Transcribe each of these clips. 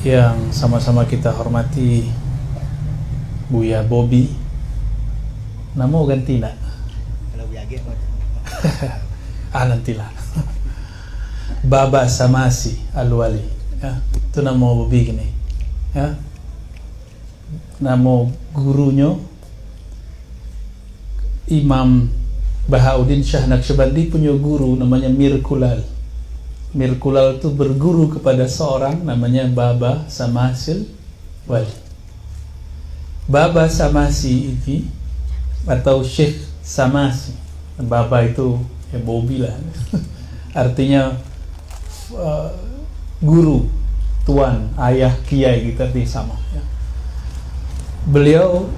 yang sama-sama kita hormati Buya Bobby. Namo ganti nak? Kalau biage nantilah. Baba Samasi Al-Wali, ya, itu nama Bobby gini, ya. Nama gurunya Imam Bahauddin Shah Naqsyabandi punya guru namanya Mir Kulal. Mir Kulal itu berguru kepada seorang namanya Baba Samasil Wali. Baba Samasi ini atau Syekh Samasi, Baba itu ya Bobby lah. Artinya guru, tuan, ayah, kiai gitu artinya sama, ya. Beliau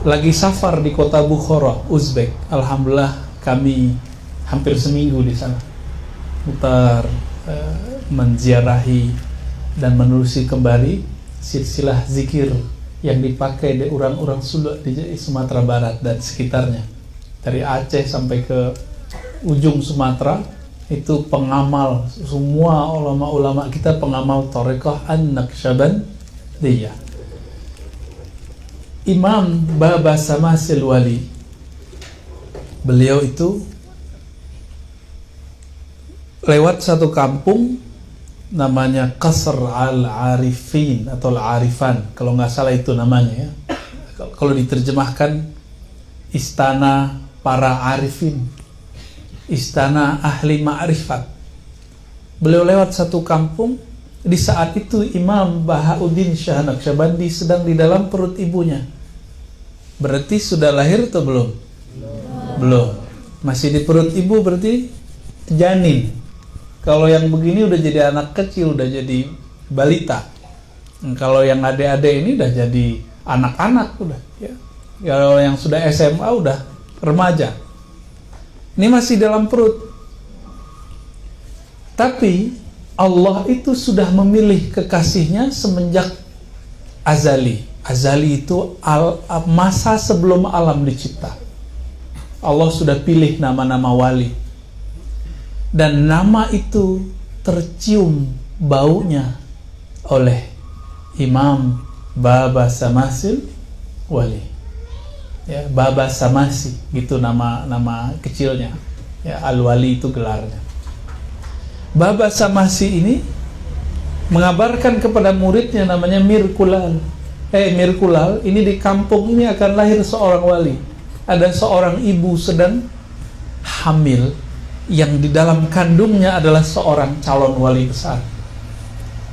lagi safar di kota Bukhara, Uzbek. Alhamdulillah kami hampir seminggu di sana, mutar menziarahi dan menerusi kembali silsilah zikir yang dipakai oleh orang-orang Sulu di Sumatera Barat dan sekitarnya, dari Aceh sampai ke ujung Sumatera. Itu pengamal, semua ulama-ulama kita pengamal Thariqah An-Naqsyabandiyah. Imam Baba Samasil Wali, beliau itu lewat satu kampung namanya Qasr Al-Arifin atau Al-Arifan, kalau nggak salah itu namanya, ya. Kalau diterjemahkan istana para arifin, istana ahli ma'rifat. Beliau lewat satu kampung. Di saat itu Imam Bahauddin Shah Naqsyabandi sedang di dalam perut ibunya. Berarti sudah lahir atau belum? Belum. Masih di perut ibu, berarti janin. Kalau yang begini udah jadi anak kecil, udah jadi balita. Kalau yang adik-adik ini udah jadi anak-anak udah, ya. Kalau yang sudah SMA udah remaja. Ini masih dalam perut. Tapi Allah itu sudah memilih kekasihnya semenjak azali. Azali itu masa sebelum alam dicipta. Allah sudah pilih nama-nama wali. Dan nama itu tercium baunya oleh Imam Baba Samasil Wali. Ya, Baba Samasi, gitu nama kecilnya. Ya, Al-Wali itu gelarnya. Baba Samasi ini mengabarkan kepada muridnya namanya Mir Kulal. Mir Kulal, ini di kampung ini akan lahir seorang wali. Ada seorang ibu sedang hamil yang di dalam kandungnya adalah seorang calon wali besar.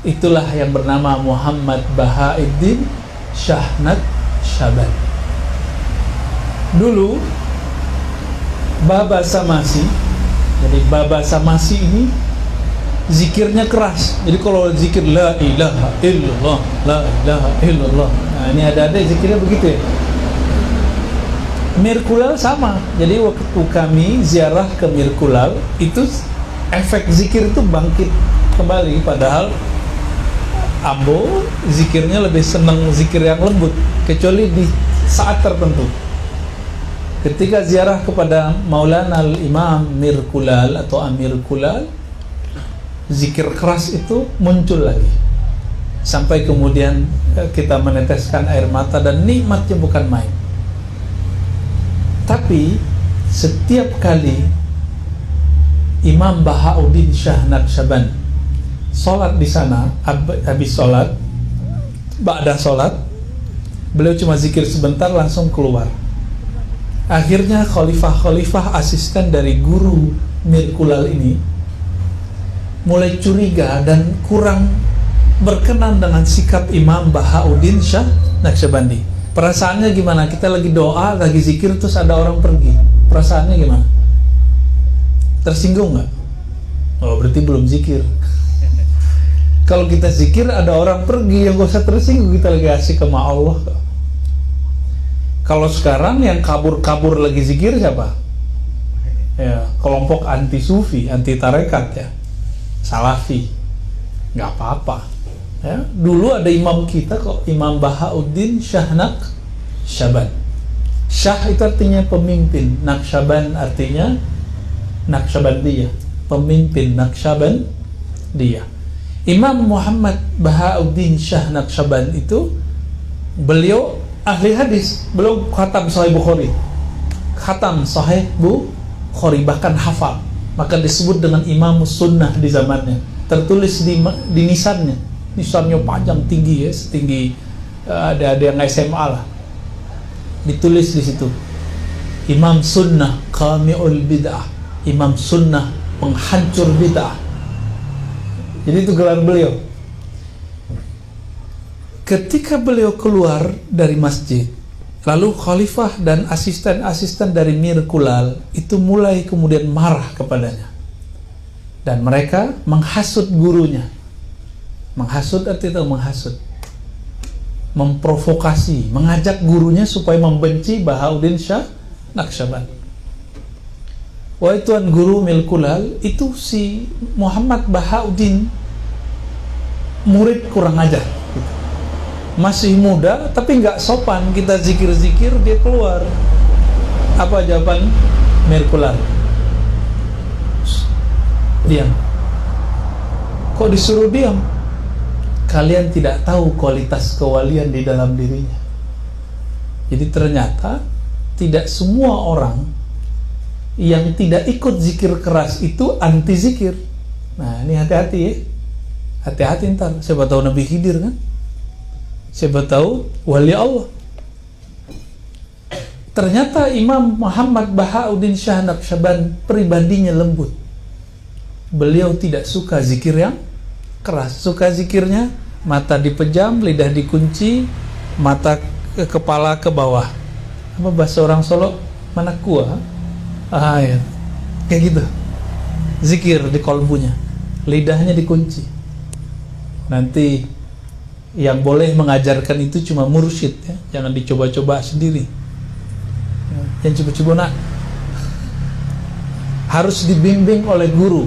Itulah yang bernama Muhammad Bahauddin Shah Naqsyabandi. Dulu Baba Samasi, jadi Baba Samasi ini zikirnya keras. Jadi kalau zikir la ilaha illallah, la ilaha illallah, nah ini ada zikirnya begitu, ya. Mir Kulal sama. Jadi waktu kami ziarah ke Mir Kulal, itu efek zikir itu bangkit kembali. Padahal Ambo zikirnya lebih senang zikir yang lembut, kecuali di saat tertentu. Ketika ziarah kepada Maulana Al-Imam Mir Kulal atau Amir Kulal, zikir keras itu muncul lagi. Sampai kemudian kita meneteskan air mata dan nikmatnya bukan main. Tapi setiap kali Imam Bahauddin Shah Naqsyabandi sholat di sana, habis sholat, ba'da sholat, beliau cuma zikir sebentar langsung keluar. Akhirnya khalifah-khalifah asisten dari guru Mir Kulal ini mulai curiga dan kurang berkenan dengan sikap Imam Bahauddin Shah Naqsyabandi. Perasaannya gimana? Kita lagi doa, lagi zikir, terus ada orang pergi. Perasaannya gimana? Tersinggung nggak? Oh, berarti belum zikir. Kalau kita zikir ada orang pergi, yang gak usah tersinggung, kita lagi asik sama Allah. Kalau sekarang yang kabur-kabur lagi zikir siapa? Ya, kelompok anti sufi, anti tarekat, ya, salafi. Nggak apa-apa, ya. Dulu ada imam kita kok, Imam Bahauddin Shah Naqsyabandi. Shah itu artinya pemimpin, Naqsyaband artinya Naqsyabandiyah, pemimpin Naqsyabandiyah. Imam Muhammad Bahauddin Shah Naqsyaband itu, beliau ahli hadis, beliau khatam Sahih Bukhari, bahkan hafal, maka disebut dengan Imam Sunnah di zamannya. Tertulis di nisannya panjang tinggi ya, setinggi ada yang SMA lah, ditulis di situ Imam Sunnah Qami'ul Bid'ah, Imam Sunnah penghancur bid'ah. Jadi itu gelar beliau. Ketika beliau keluar dari masjid, lalu khalifah dan asisten-asisten dari Mir Kulal itu mulai kemudian marah kepadanya, dan mereka menghasut gurunya. Menghasut artinya menghasut, memprovokasi, mengajak gurunya supaya membenci Bahauddin Shah Naqsyaband. Wahai tuan guru Mir Kulal, itu si Muhammad Bahauddin murid kurang ajar, masih muda tapi nggak sopan, kita zikir-zikir dia keluar. Apa jawaban Mir Kulal? Diam. Kok disuruh diam? Kalian tidak tahu kualitas kewalian di dalam dirinya. Jadi ternyata tidak semua orang yang tidak ikut zikir keras itu anti zikir. Nah ini hati-hati ya, hati-hati ntar. Siapa tahu Nabi Khidir kan, siapa tahu wali Allah. Ternyata Imam Muhammad Bahauddin Shah Naqsyaband pribadinya lembut. Beliau tidak suka zikir yang keras. Suka zikirnya mata dipejam, lidah dikunci, mata ke kepala ke bawah. Apa bahasa orang Solo? Mana kuah? Ya. Kayak gitu. Zikir di kolbunya, lidahnya dikunci. Nanti yang boleh mengajarkan itu cuma mursyid ya. Jangan dicoba-coba sendiri. Jangan coba-coba nak. Harus dibimbing oleh guru.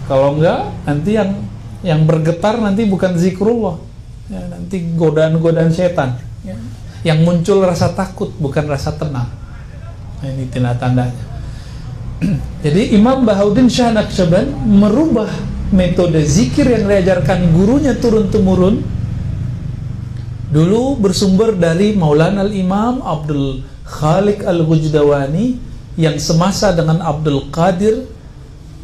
Kalau enggak, nanti yang bergetar nanti bukan zikrullah ya, nanti godaan-godaan setan ya. Yang muncul rasa takut bukan rasa tenang. Nah, ini tanda-tandanya. Jadi Imam Bahauddin Shah Naqsyaband merubah metode zikir yang diajarkan gurunya turun-temurun. Dulu bersumber dari Maulana al-Imam Abdul Khaliq al-Ghujdawani yang semasa dengan Abdul Qadir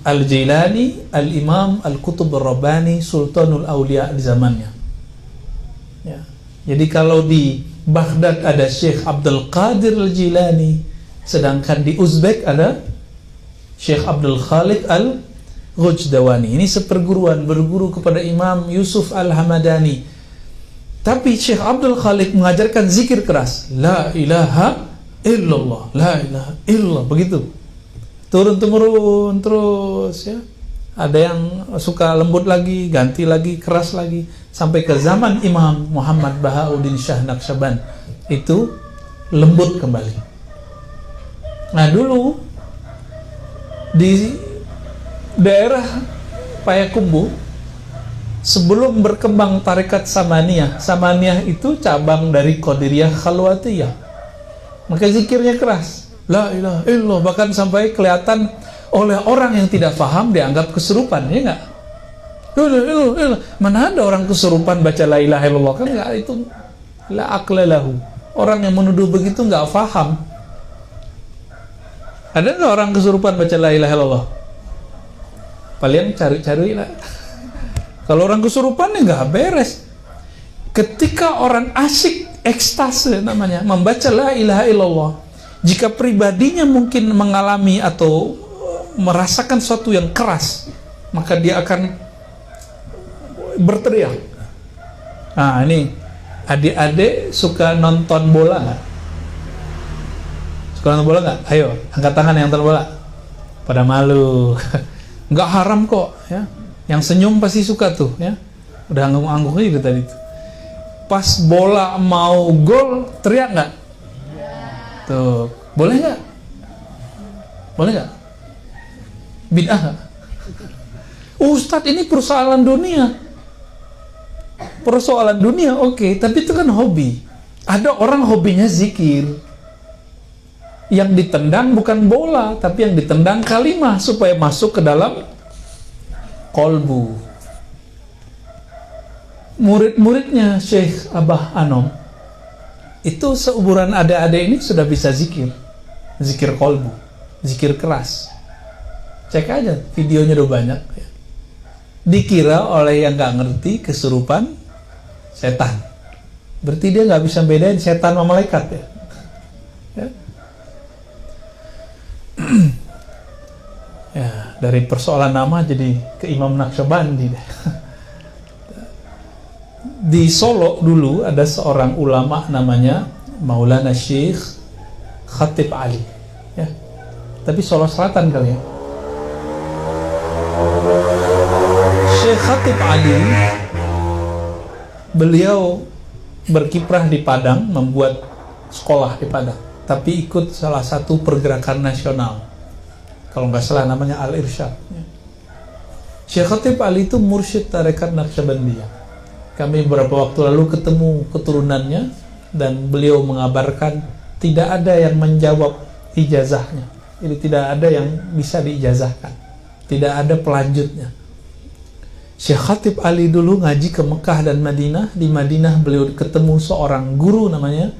al-Jailani, al-Imam al-Qutub al-Rabbani, Sultanul Aulia di zamannya ya. Jadi kalau di Baghdad ada Syekh Abdul Qadir al-Jilani, sedangkan di Uzbek ada Syekh Abdul Khaliq al-Ghujdawani. Ini seperguruan, berguru kepada Imam Yusuf al-Hamadani. Tapi Syekh Abdul Khaliq mengajarkan zikir keras, la ilaha illallah, la ilaha illallah, begitu turun-temurun terus ya. Ada yang suka lembut lagi, ganti lagi, keras lagi, sampai ke zaman Imam Muhammad Bahauddin Shah Naqsyaband itu lembut kembali. Nah dulu di daerah Payakumbuh, sebelum berkembang tarekat Samaniyah itu cabang dari Qadiriyah Khalwatiyah, maka zikirnya keras, la ilaha illallah, bahkan sampai kelihatan oleh orang yang tidak paham dianggap kesurupan, ya enggak? Mana ada orang kesurupan baca la ilaha illallah, kan enggak, itu la aqla lahu. Orang yang menuduh begitu enggak paham. Ada enggak orang kesurupan baca la ilaha illallah? Paling cari-cari lah. Kalau orang kesurupan ya enggak beres. Ketika orang asik ekstase namanya membaca la ilaha illallah, jika pribadinya mungkin mengalami atau merasakan sesuatu yang keras, maka dia akan berteriak. Nah ini adik-adik suka nonton bola nggak? Suka nonton bola nggak? Ayo angkat tangan yang nonton bola. Pada malu. Nggak haram kok ya. Yang senyum pasti suka tuh ya. Udah angguk-angguk aja tadi tuh. Pas bola mau gol teriak nggak? Tuh boleh nggak? Boleh nggak? Bid'ah nggak? Ustadz ini persoalan dunia. Persoalan dunia oke, tapi itu kan hobi. Ada orang hobinya zikir. Yang ditendang bukan bola, tapi yang ditendang kalimah supaya masuk ke dalam kolbu. murid-muridnya Syekh Abah Anom itu seumuran adik-adik ini sudah bisa zikir kolbu, zikir keras. Cek aja videonya udah banyak ya. Dikira oleh yang nggak ngerti kesurupan setan, berarti dia nggak bisa bedain setan sama malaikat ya. Ya, dari persoalan nama jadi ke Imam Naqsyabandi deh. Di Solo dulu ada seorang ulama namanya Maulana Syekh Khatib Ali ya. Tapi Solo Selatan kali ya. Syekh Khatib Ali, beliau berkiprah di Padang, membuat sekolah di Padang, tapi ikut salah satu pergerakan nasional, kalau nggak salah namanya Al-Irsyad ya. Syekh Khatib Ali itu mursyid tarekat Naqsyabandiyah. Kami beberapa waktu lalu ketemu keturunannya dan beliau mengabarkan tidak ada yang menjawab ijazahnya. Jadi tidak ada yang bisa diijazahkan, tidak ada pelanjutnya. Syekh Khatib Ali dulu ngaji ke Mekah dan Madinah. Di Madinah beliau ketemu seorang guru namanya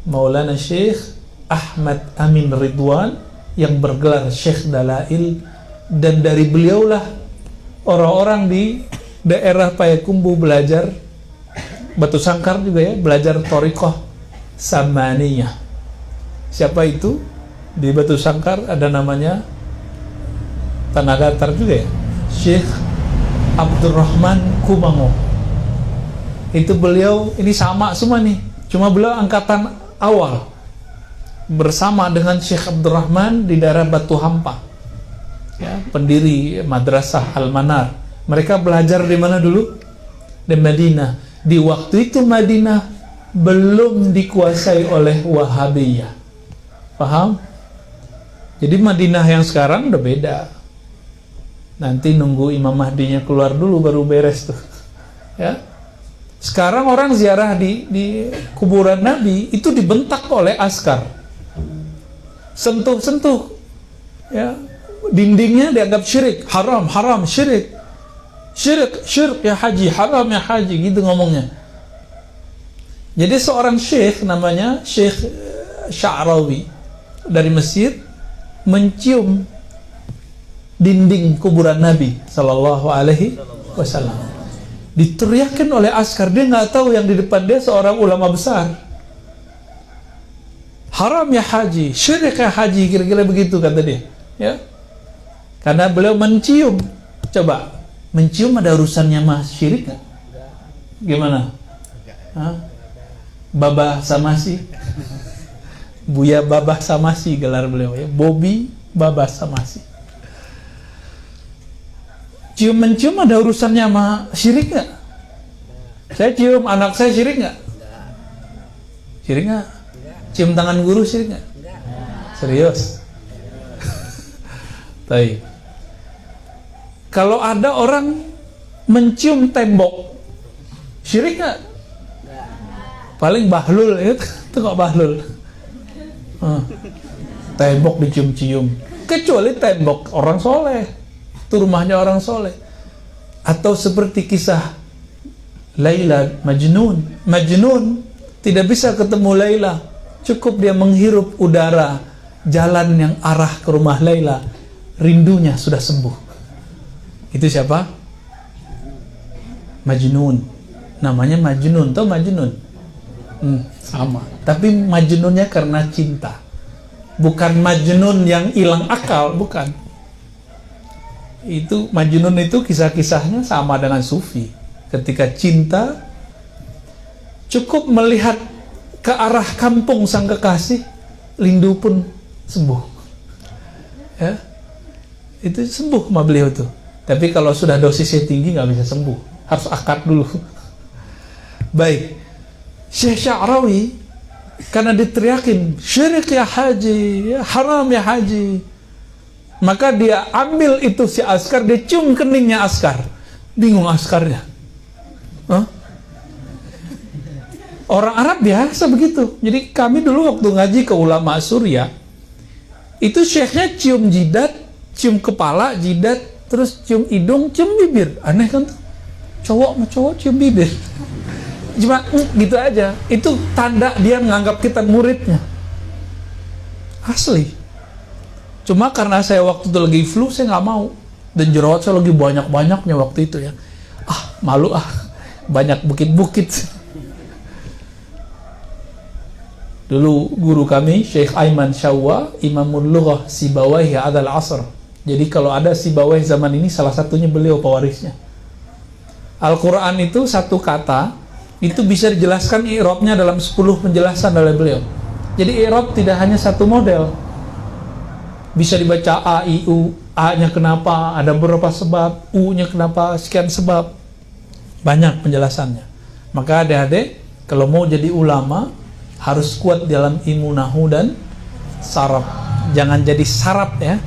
Maulana Syekh Ahmad Amin Ridwan yang bergelar Syekh Dalail, dan dari beliaulah orang-orang di daerah Payakumbuh belajar Batu Sangkar juga ya, belajar Thariqah Samaniyah. Siapa itu? Di Batu Sangkar ada namanya Tanah Datar juga ya, Syekh Abdurrahman Kumango. Itu beliau, ini sama semua nih, cuma beliau angkatan awal bersama dengan Syekh Abdurrahman di daerah Batu Hampa ya, pendiri Madrasah Al-Manar. Mereka belajar di mana dulu? Di Madinah. Di waktu itu Madinah belum dikuasai oleh Wahabiyah. Paham? Jadi Madinah yang sekarang udah beda. Nanti nunggu Imam Mahdinya keluar dulu baru beres tuh. Ya. Sekarang orang ziarah di kuburan Nabi itu dibentak oleh askar. Sentuh-sentuh. Ya. Dindingnya dianggap syirik, haram, syirik. Syirik ya haji, haram ya haji, gitu ngomongnya. Jadi seorang syekh namanya Syekh Sya'rawi dari Mesir mencium dinding kuburan Nabi Sallallahu Alaihi Wasallam. Diteriakin oleh askar, dia nggak tahu yang di depan dia seorang ulama besar. Haram ya haji, syirik ya haji, kira-kira begitu kata dia. Ya, karena beliau mencium. Coba, mencium ada urusannya sama syirik nggak? Gimana? Hah? Babah Samasi, Buya Babah Samasi gelar beliau ya, Bobby Babah Samasi. Mencium ada urusannya sama syirik nggak? Saya cium anak saya syirik nggak? Syirik nggak? Cium tangan guru syirik nggak? Serius? Baik. Kalau ada orang mencium tembok, syirik nggak? Paling bahlul ya, itu kok bahlul. Tembok dicium-cium, kecuali tembok orang soleh, itu rumahnya orang soleh. Atau seperti kisah Laila Majnun tidak bisa ketemu Laila, cukup dia menghirup udara jalan yang arah ke rumah Laila, rindunya sudah sembuh. Itu siapa? Majnun. Namanya Majnun, tau Majnun? Sama. Tapi Majnunnya karena cinta. Bukan Majnun yang hilang akal, bukan. Itu Majnun itu kisah-kisahnya sama dengan Sufi. Ketika cinta, cukup melihat ke arah kampung sang kekasih, rindu pun sembuh. Ya, itu sembuh sama beliau tuh. Tapi kalau sudah dosisnya tinggi nggak bisa sembuh, harus akad dulu. Baik, Syekh Sya'rawi karena diteriakin syirik ya haji, ya haram ya haji, maka dia ambil itu si askar, dia cium keningnya askar. Bingung askarnya. Hah? Orang Arab biasa begitu. Jadi kami dulu waktu ngaji ke ulama Suriah, itu syekhnya cium jidat, cium kepala, jidat, terus cium hidung, cium bibir. Aneh kan tuh? Cowok sama cowok cium bibir. cuma gitu aja. Itu tanda dia menganggap kita muridnya. Asli. Cuma karena saya waktu itu lagi flu, saya nggak mau. Dan jerawat saya lagi banyak-banyaknya waktu itu ya. Malu banyak bukit-bukit. Dulu guru kami Syekh Aiman Syawwa, Imamul Lughah Sibawayh Adal Asr. Jadi kalau ada Sibawayh zaman ini, salah satunya beliau pewarisnya. Al-Quran itu satu kata itu bisa dijelaskan i'rabnya dalam 10 penjelasan oleh beliau. Jadi i'rab tidak hanya satu model. Bisa dibaca A, I, U. A-nya kenapa, ada beberapa sebab. U-nya kenapa, sekian sebab. Banyak penjelasannya. Maka adik-adik, kalau mau jadi ulama, harus kuat dalam ilmu nahu dan saraf. Jangan jadi saraf ya.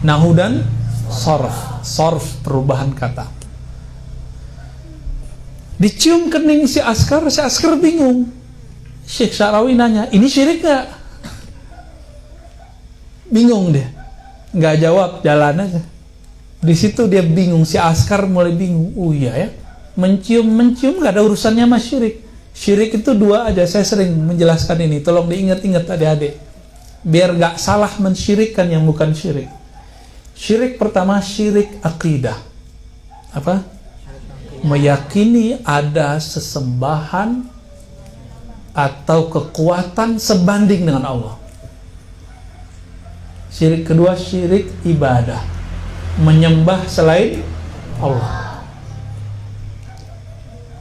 Nahu dan saraf. Saraf, perubahan kata. Dicium kening si Askar bingung. Syekh Syarawi nanya, ini syirik gak? Bingung dia, nggak jawab, jalan aja. Di situ dia bingung, si Askar mulai bingung. Oh iya ya, mencium nggak ada urusannya sama syirik. Syirik itu dua aja, saya sering menjelaskan ini. Tolong diingat-ingat adik-adik, biar nggak salah mensyirikkan yang bukan syirik. Syirik pertama, syirik akidah. Apa? Meyakini ada sesembahan atau kekuatan sebanding dengan Allah. Syirik kedua, syirik ibadah, menyembah selain Allah.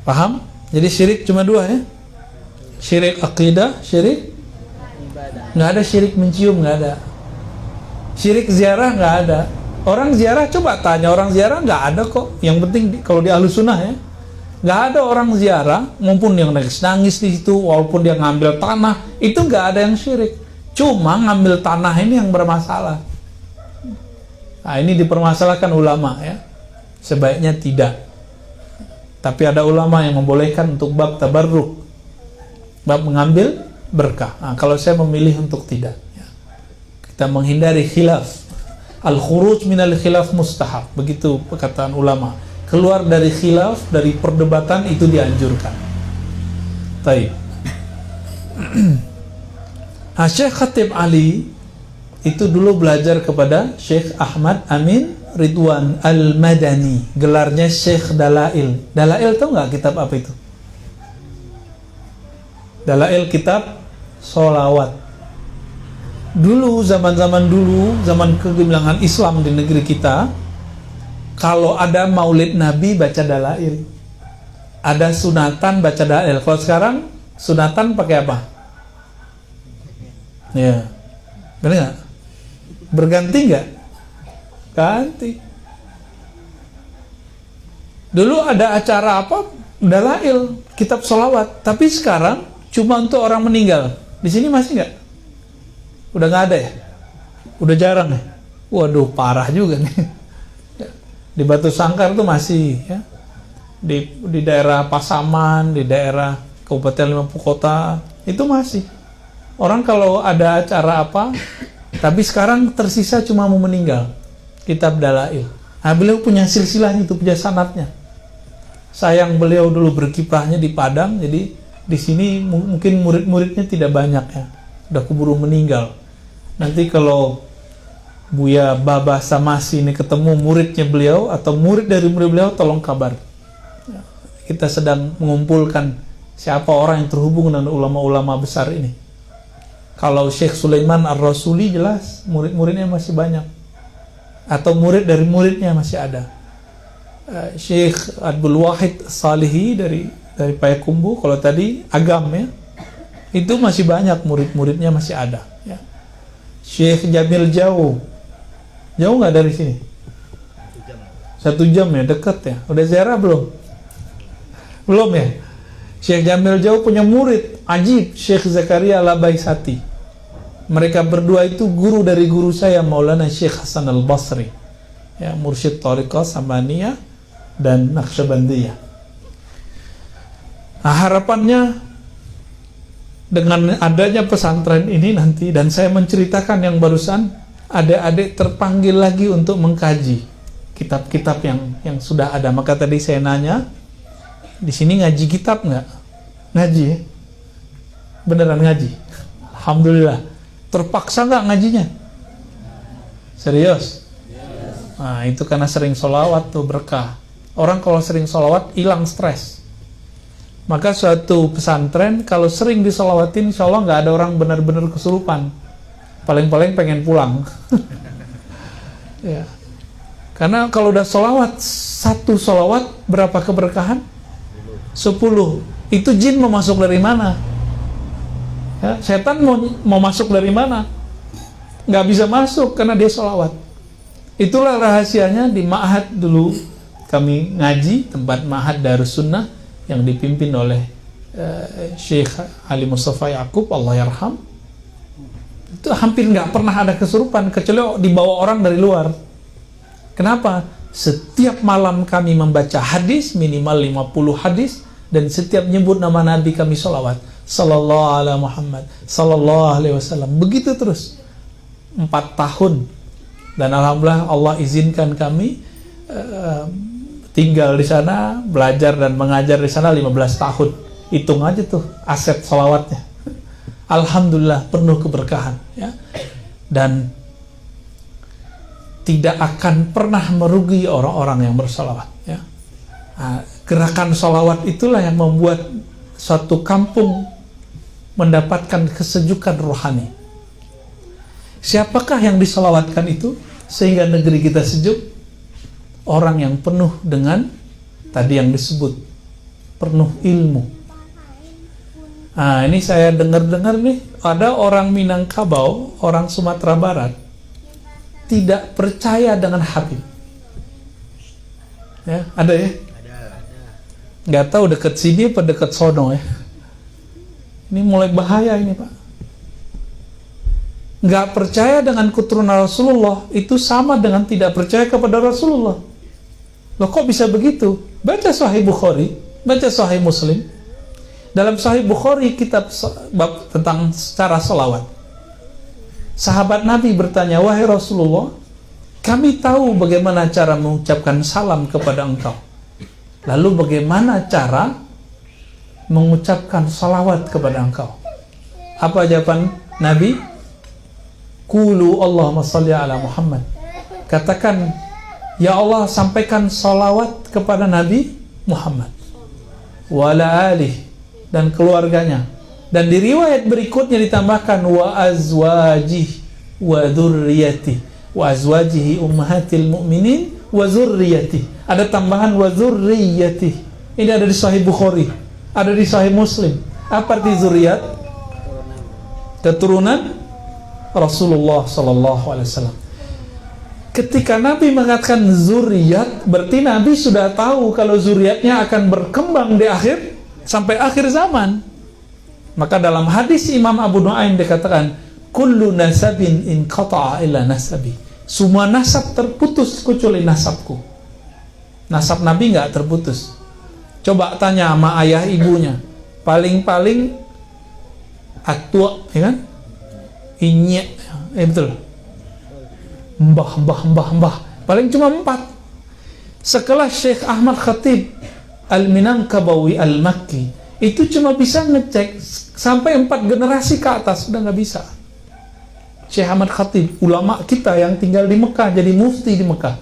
Paham? Jadi syirik cuma dua ya. Syirik akidah, syirik ibadah. Nggak ada syirik mencium, nggak ada. Syirik ziarah nggak ada. Orang ziarah, coba tanya orang ziarah, nggak ada kok. Yang penting kalau di Ahlus Sunnah ya, nggak ada orang ziarah, maupun yang nangis di situ, walaupun dia ngambil tanah, itu nggak ada yang syirik. Cuma ngambil tanah ini yang bermasalah. Nah, ini dipermasalahkan ulama ya. Sebaiknya tidak. Tapi ada ulama yang membolehkan untuk bab tabarruk, bab mengambil berkah. Nah, kalau saya memilih untuk tidak ya. Kita menghindari khilaf. Al-khuruj minal khilaf mustahab. Begitu perkataan ulama. Keluar dari khilaf, dari perdebatan itu dianjurkan. Baik. Syekh Khatib Ali itu dulu belajar kepada Syekh Ahmad Amin Ridwan Al-Madani. Gelarnya Syekh Dalail. Dalail tahu nggak kitab apa itu? Dalail kitab sholawat. Dulu, zaman-zaman dulu, zaman kegemilangan Islam di negeri kita, kalau ada maulid Nabi baca Dalail, ada sunatan baca Dalail. Kalau sekarang sunatan pakai apa? Ya, benar nggak? Berganti nggak? Ganti. Dulu ada acara apa? Dalail, kitab sholawat. Tapi sekarang cuma untuk orang meninggal. Di sini masih nggak? Udah nggak ada ya? Udah jarang ya? Waduh, parah juga nih. Di Batu Sangkar tuh masih ya. Di daerah Pasaman, di daerah Kabupaten 50 Kota itu masih. Orang kalau ada acara apa, tapi sekarang tersisa cuma mau meninggal. Kitab Dalail. Nah, beliau punya silsilahnya itu, punya sanadnya. Sayang beliau dulu berkiprahnya di Padang, jadi di sini mungkin murid-muridnya tidak banyak ya. Udah keburu meninggal. Nanti kalau Buya Baba Samasi ini ketemu muridnya beliau atau murid dari murid beliau, tolong kabar. Kita sedang mengumpulkan siapa orang yang terhubung dengan ulama-ulama besar ini. Kalau Syekh Sulaiman Ar-Rasuli jelas murid-muridnya masih banyak, atau murid dari muridnya masih ada. Syekh Abdul Wahid Salihi dari Payakumbuh, kalau tadi Agam ya, itu masih banyak murid-muridnya masih ada ya. Syekh Jamil jauh nggak dari sini? 1 jam ya, dekat ya. Udah ziarah belum? Belum ya. Syekh Jamil jauh punya murid ajib, Syekh Zakaria Labaisati. Mereka berdua itu guru dari guru saya, Maulana Syekh Hasan Al-Basri ya, mursyid Thariqah Samaniyah dan Naqsyabandiyah. Nah, harapannya dengan adanya pesantren ini nanti, dan saya menceritakan yang barusan, adik-adik terpanggil lagi untuk mengkaji kitab-kitab yang sudah ada. Maka tadi saya nanya, Di sini ngaji kitab nggak? Ngaji ya? Beneran ngaji? Alhamdulillah. Terpaksa nggak ngajinya? Serius? Nah, itu karena sering sholawat tuh berkah. Orang kalau sering sholawat hilang stres. Maka suatu pesantren kalau sering disolawatin, insya Allah nggak ada orang benar-benar kesurupan. Paling-paling pengen pulang. Ya. Karena kalau udah sholawat, satu sholawat berapa keberkahan? 10. Itu jin mau masuk dari mana? Ya, setan mau masuk dari mana? Nggak bisa masuk karena dia sholawat. Itulah rahasianya di ma'had dulu kami ngaji, tempat ma'had Darus Sunnah yang dipimpin oleh Syekh Ali Mustafa Yaqub, Allah yarham. Itu hampir nggak pernah ada kesurupan kecuali dibawa orang dari luar. Kenapa? Setiap malam kami membaca hadis, minimal 50 hadis, dan setiap nyebut nama Nabi kami sholawat. Sallallahu alaihi Muhammad, sallallahu alaihi wasallam. Begitu terus 4 tahun. Dan alhamdulillah Allah izinkan kami tinggal di sana, belajar dan mengajar di sana 15 tahun. Hitung aja tuh aset sholawatnya. Alhamdulillah penuh keberkahan, ya. Dan tidak akan pernah merugi orang-orang yang bersolawat, ya. Nah, gerakan solawat itulah yang membuat suatu kampung mendapatkan kesejukan rohani. Siapakah yang disolawatkan itu sehingga negeri kita sejuk? Orang yang penuh dengan tadi yang disebut penuh ilmu. Nah, ini saya dengar-dengar nih, ada orang Minangkabau, orang Sumatera Barat tidak percaya dengan Habib. Ya, ada ya? Ada. Nggak tahu dekat sini apa dekat sono ya. Ini mulai bahaya ini, Pak. Nggak percaya dengan keturunan Rasulullah itu sama dengan tidak percaya kepada Rasulullah. Loh, kok bisa begitu? Baca Sahih Bukhari, baca Sahih Muslim. Dalam Sahih Bukhari kitab bab tentang cara selawat. Sahabat Nabi bertanya, wahai Rasulullah, kami tahu bagaimana cara mengucapkan salam kepada engkau. Lalu bagaimana cara mengucapkan salawat kepada engkau? Apa jawaban Nabi? Qulu Allahumma salli ala Muhammad. Katakan, ya Allah, sampaikan salawat kepada Nabi Muhammad wa ala alihi dan keluarganya. Dan di riwayat berikutnya ditambahkan wa azwajihi wa dzurriyyati wa azwajihi ummahatil mu'minin wa dzurriyyati. Ada tambahan wa dzurriyyati. Ini ada di Sahih Bukhari, ada di Sahih Muslim. Apa arti zuriat? Keturunan Rasulullah sallallahu alaihi wasallam. Ketika Nabi mengatakan zuriat, berarti Nabi sudah tahu kalau zuriatnya akan berkembang di akhir sampai akhir zaman. Maka dalam hadis Imam Abu Nuaim dikatakan, kullu nasabin inqata'a illa nasabi. Semua nasab terputus kecuali nasabku. Nasab Nabi nggak terputus. Coba tanya sama ayah ibunya. Paling-paling atua, ya kan? Inyek, betul. Mbah. Paling cuma 4. Sekelas Syekh Ahmad Khatib Al-Minangkabawi Al-Makki, itu cuma bisa ngecek sampai 4 generasi ke atas, udah nggak bisa. Syekh Ahmad Khatib, ulama kita yang tinggal di Mekah, jadi mufti di Mekah,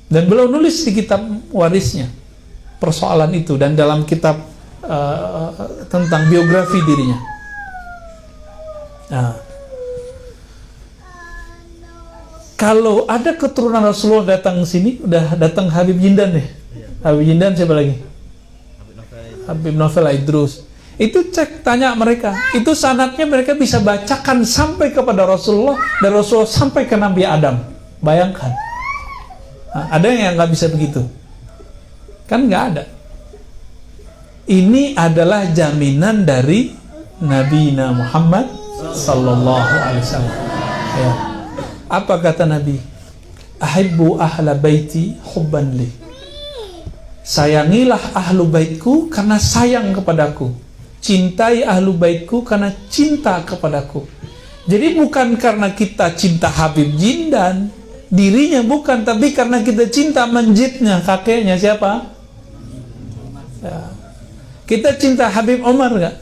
dan beliau nulis di kitab warisnya persoalan itu, dan dalam kitab tentang biografi dirinya. Nah, kalau ada keturunan Rasulullah datang ke sini, udah datang Habib Jindan deh. Habib Jindan siapa lagi? Habib Novel Idrus. Itu cek, tanya mereka. Itu sanadnya mereka bisa bacakan sampai kepada Rasulullah, dan Rasulullah sampai ke Nabi Adam. Bayangkan. Nah, ada yang nggak bisa begitu? Kan nggak ada. Ini adalah jaminan dari Nabi Muhammad sallallahu alaihi wasallam. Ya. Apa kata Nabi? Ahibbu ahla baiti hubban li. Sayangilah ahlu baitku karena sayang kepadaku. Cintai ahlu baitku karena cinta kepadaku. Jadi bukan karena kita cinta Habib Jindan, dirinya bukan, tapi karena kita cinta menjidnya, kakeknya siapa? Ya. Kita cinta Habib Umar nggak?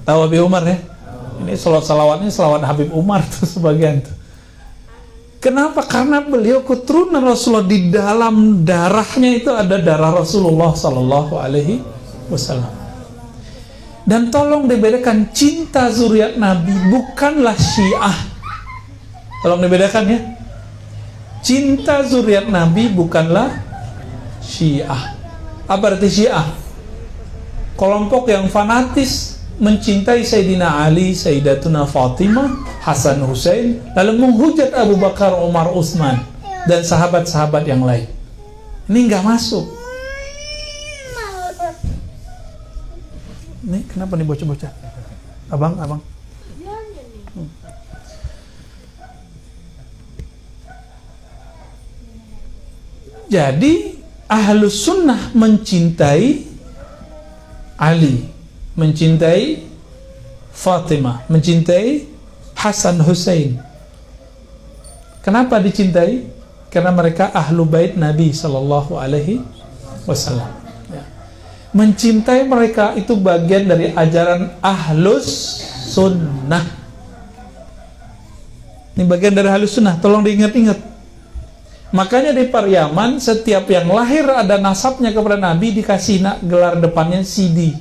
Tahu Habib Umar ya? Ini salawatnya salawat Habib Umar tuh sebagian tuh. Kenapa? Karena beliau keturunan Rasulullah, di dalam darahnya itu ada darah Rasulullah Sallallahu Alaihi Wasallam. Dan tolong dibedakan, cinta zuriat Nabi bukanlah Syiah. Tolong dibedakan ya. Cinta zuriat Nabi bukanlah Syiah. Apa arti Syiah? Kelompok yang fanatis mencintai Sayyidina Ali, Sayyidatuna Fatimah, Hasan Hussein, lalu menghujat Abu Bakar, Umar, Utsman dan sahabat-sahabat yang lain. Ini nggak masuk. Ini kenapa nih bocah-bocah? Abang. Jadi Ahlus Sunnah mencintai Ali, mencintai Fatimah, mencintai Hasan Hussein. Kenapa dicintai? Karena mereka ahlu bait Nabi Sallallahu Alaihi Wasallam. Mencintai mereka itu bagian dari ajaran Ahlus Sunnah. Ini bagian dari Ahlus Sunnah, tolong diingat-ingat. Makanya di Pariaman, setiap yang lahir ada nasabnya kepada Nabi dikasih gelar depannya Sidi.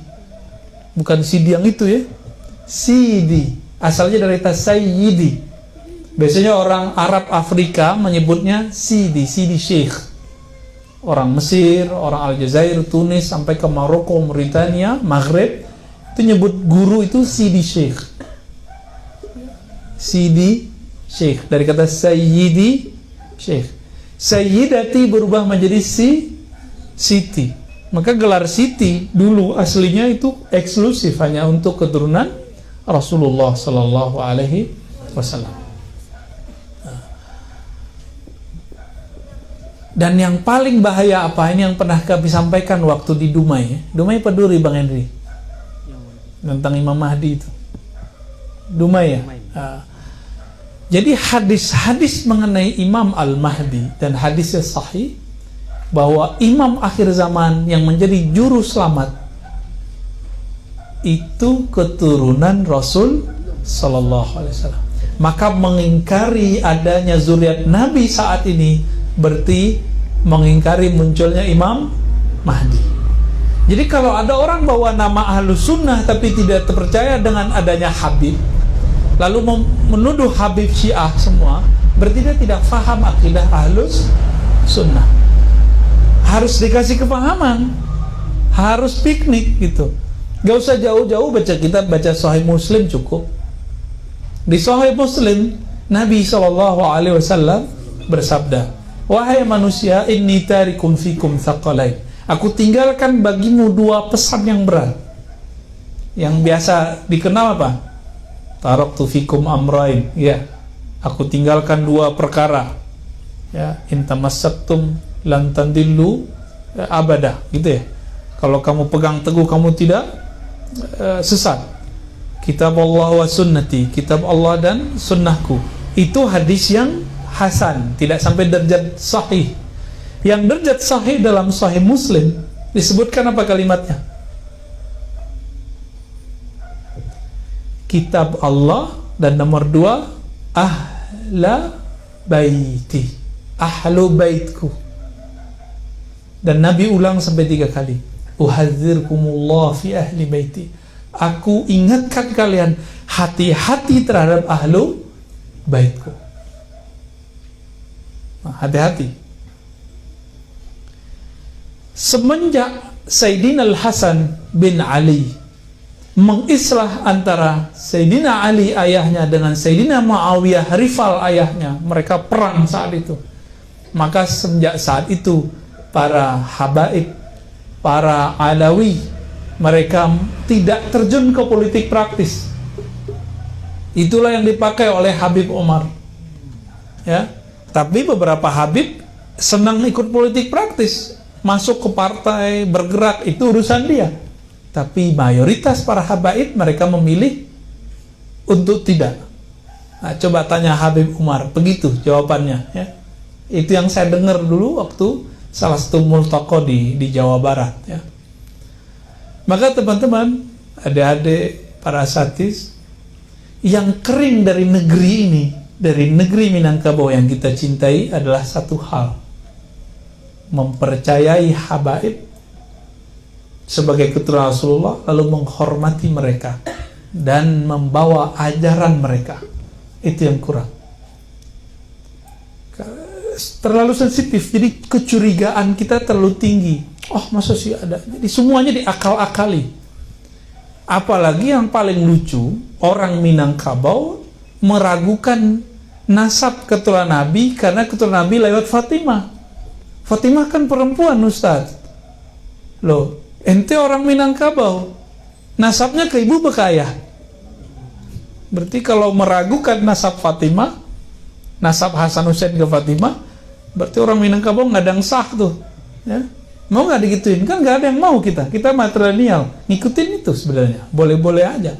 Bukan Sidi yang itu ya, Sidi. Asalnya dari Sayyidi. Biasanya orang Arab Afrika menyebutnya Sidi, Sidi Syekh. Orang Mesir, orang Aljazair, Tunis, sampai ke Maroko, Mauritania, Maghrib, itu nyebut guru itu Sidi Syekh. Sidi Syekh, dari kata Sayyidi Syekh. Sayyidati berubah menjadi Siti. Maka gelar Siti dulu aslinya itu eksklusif hanya untuk keturunan Rasulullah Sallallahu Alaihi Wasallam. Dan yang paling bahaya apa? Ini yang pernah kami sampaikan waktu di Dumai. Dumai Peduri, Bang Henry, tentang Imam Mahdi itu. Dumai ya. Jadi hadis-hadis mengenai Imam Al-Mahdi dan hadisnya sahih bahwa imam akhir zaman yang menjadi juru selamat itu keturunan Rasul Sallallahu Alaihi Wasallam. Maka mengingkari adanya zuriat Nabi saat ini berarti mengingkari munculnya Imam Mahdi. Jadi kalau ada orang bawa nama Ahlus Sunnah tapi tidak terpercaya dengan adanya Habib, lalu menuduh Habib Syiah semua, berarti dia tidak faham akidah Ahlus Sunnah. Harus dikasih kepahaman, harus piknik gitu. Gak usah jauh-jauh baca kitab, baca Sahih Muslim cukup. Di Sahih Muslim Nabi SAW bersabda, wahai manusia, inni tarikum fikum thaqalain. Aku tinggalkan bagimu dua pesan yang berat. Yang biasa dikenal apa? Taraktu fikum amrain. Ya, aku tinggalkan dua perkara. Ya, in tamassaktum lan tandillu abada, gitu ya. Kalau kamu pegang teguh kamu tidak sesat. Kitab Allah wa sunnati, kitab Allah dan sunnahku. Itu hadis yang hasan, tidak sampai derajat sahih. Yang derajat sahih dalam Sahih Muslim disebutkan apa kalimatnya? Kitab Allah dan nomor 2 ahla baiti, ahlu baitku. Dan Nabi ulang sampai 3 kali, uhadzirkumullah fi ahli baiti. Aku ingatkan kalian hati-hati terhadap ahlu baitku. Hati-hati. Semenjak Sayyidina Al-Hasan bin Ali mengislah antara Sayyidina Ali ayahnya dengan Sayyidina Muawiyah rival ayahnya, mereka perang saat itu. Maka sejak saat itu para habaib, para Alawi, mereka tidak terjun ke politik praktis. Itulah yang dipakai oleh Habib Umar. Ya. Tapi beberapa Habib senang ikut politik praktis, masuk ke partai, bergerak, itu urusan dia. Tapi mayoritas para habaib mereka memilih untuk tidak. Nah, coba tanya Habib Umar, begitu jawabannya. Ya. Itu yang saya dengar dulu waktu salah satu multaqo di Jawa Barat. Ya. Maka teman-teman, adik-adik, para asatis, yang kering dari negeri ini, dari negeri Minangkabau yang kita cintai adalah satu hal: mempercayai habaib sebagai keturunan Rasulullah, lalu menghormati mereka dan membawa ajaran mereka. Itu yang kurang. Terlalu sensitif, jadi kecurigaan kita terlalu tinggi. Oh, masa sih ada? Jadi semuanya diakal-akali. Apalagi yang paling lucu, orang Minangkabau meragukan nasab keturunan Nabi karena keturunan Nabi lewat Fatimah. Fatimah kan perempuan, Ustaz. Loh, ente orang Minangkabau, nasabnya ke ibu ke ayah. Berarti kalau meragukan nasab Fatimah, nasab Hasan Hussein ke Fatimah, berarti orang Minangkabau nggak ada yang sah tuh, ya. Mau nggak digituin? Kan nggak ada yang mau kita material, ngikutin itu sebenarnya, boleh-boleh aja.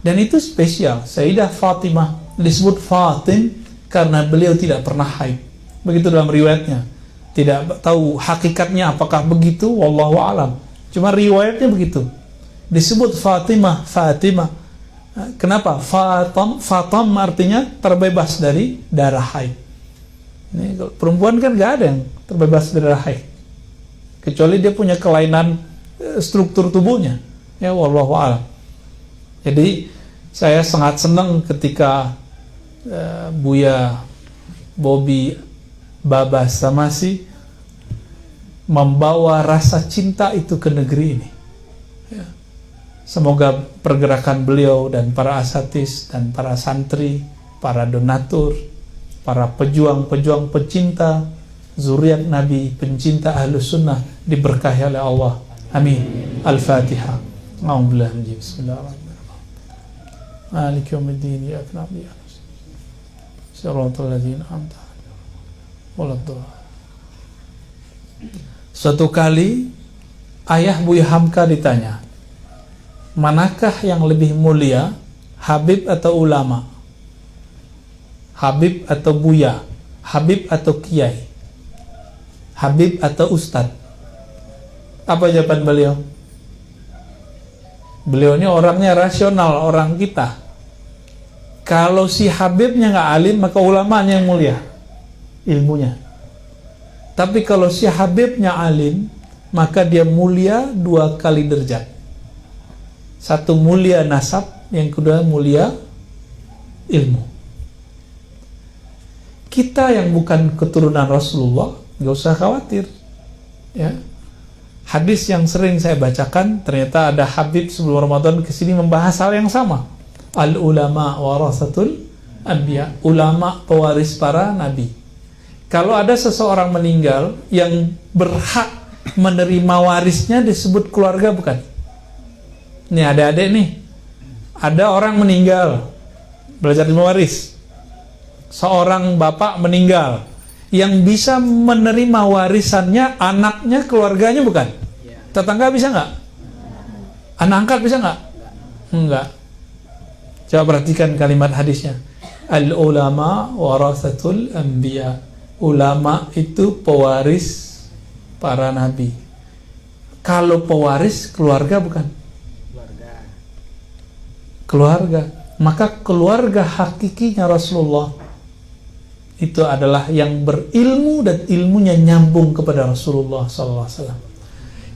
Dan itu spesial. Sayyidah Fatimah disebut Fatim karena beliau tidak pernah haid. Begitu dalam riwayatnya. Tidak tahu hakikatnya apakah begitu, wallahu alam. Cuma riwayatnya begitu. Disebut Fatimah. Kenapa? Fatam artinya terbebas dari darah haid. Ini perempuan kan nggak ada yang terbebas dari darah haid, kecuali dia punya kelainan struktur tubuhnya. Ya, wallahu a'lam. Jadi saya sangat senang ketika Buya Bobby Baba Samasi membawa rasa cinta itu ke negeri ini. Ya. Semoga pergerakan beliau dan para asatis dan para santri, para donatur, para pejuang-pejuang pecinta zuriat Nabi, pencinta Ahlus Sunnah diberkahi oleh Allah. Amin. Al-Fatihah. Bismillahirrahmanirrahim. Maliki yaumiddin, iyyaka na'budu wa iyyaka nasta'in. Shiratal ladzina an'amta 'alaihim waladdallin. Suatu kali ayah Buya Hamka ditanya, manakah yang lebih mulia, Habib atau ulama? Habib atau Buya? Habib atau Kiai? Habib atau Ustadz? Apa jawaban beliau? Beliau ini orangnya rasional, orang kita. Kalau si Habibnya nggak alim, maka ulamanya yang mulia ilmunya. Tapi kalau si Habibnya alim, maka dia mulia 2 kali derajat. Satu mulia nasab, yang kedua mulia ilmu. Kita yang bukan keturunan Rasulullah nggak usah khawatir, ya. Hadis yang sering saya bacakan, ternyata ada Habib sebelum Ramadan kesini membahas hal yang sama. Al ulama warasatul anbiya, ulama pewaris para nabi. Kalau ada seseorang meninggal yang berhak menerima warisnya disebut keluarga, bukan? Nih adik-adik nih, ada orang meninggal, belajar ilmu waris. Seorang bapak meninggal, yang bisa menerima warisannya anaknya, keluarganya, bukan? Tetangga bisa nggak? Anak angkat bisa nggak? Enggak. Coba perhatikan kalimat hadisnya. Al ulama warasatul anbiya. Ulama itu pewaris para nabi. Kalau pewaris keluarga, bukan? Keluarga. Maka keluarga hakikinya Rasulullah itu adalah yang berilmu dan ilmunya nyambung kepada Rasulullah SAW.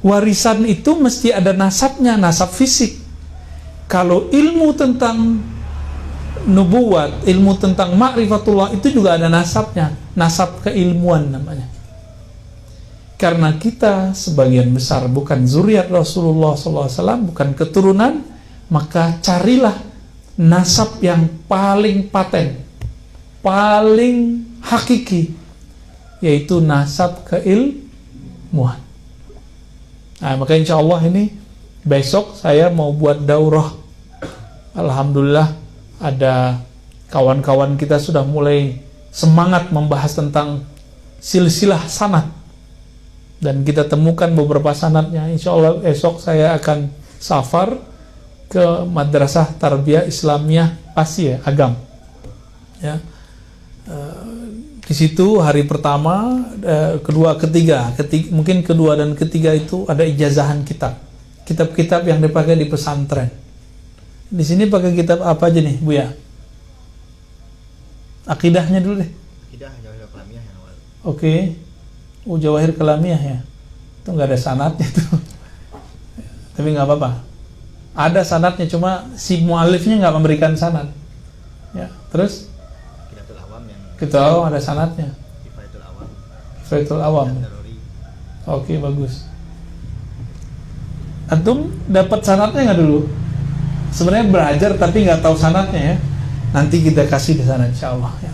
Warisan itu mesti ada nasabnya, nasab fisik. Kalau ilmu tentang nubuat, ilmu tentang ma'rifatullah, itu juga ada nasabnya, nasab keilmuan namanya. Karena kita sebagian besar bukan zuriat Rasulullah SAW, bukan keturunan, maka carilah nasab yang paling paten, paling hakiki, yaitu nasab keilmuan. Nah, maka insya Allah ini besok saya mau buat daurah. Alhamdulillah ada kawan-kawan kita sudah mulai semangat membahas tentang silsilah sanad, dan kita temukan beberapa sanadnya. Insya Allah esok saya akan safar ke Madrasah Tarbiyah Islamiyah Asia Agam, ya. Di situ hari pertama, kedua, ketiga, mungkin kedua dan ketiga itu ada ijazahan kitab-kitab yang dipakai di pesantren. Di sini pakai kitab apa aja nih, Buya? Akidahnya dulu deh. Akidah Jawahir Kalamiyah yang awal. Oke. Jawahir Kalamiyah ya. Itu nggak ada sanadnya tuh. Tapi nggak apa-apa. Ada sanadnya, cuma si mualifnya nggak memberikan sanad. Ya, terus? Kidatul Awam yang Kita tahu ada sanadnya. Kifayatul Awam. Kifayatul Awam. Daruri. Oke, bagus. Antum dapat sanadnya nggak dulu? Sebenarnya belajar tapi nggak tahu sanadnya ya. Nanti kita kasih di sana, insya Allah ya.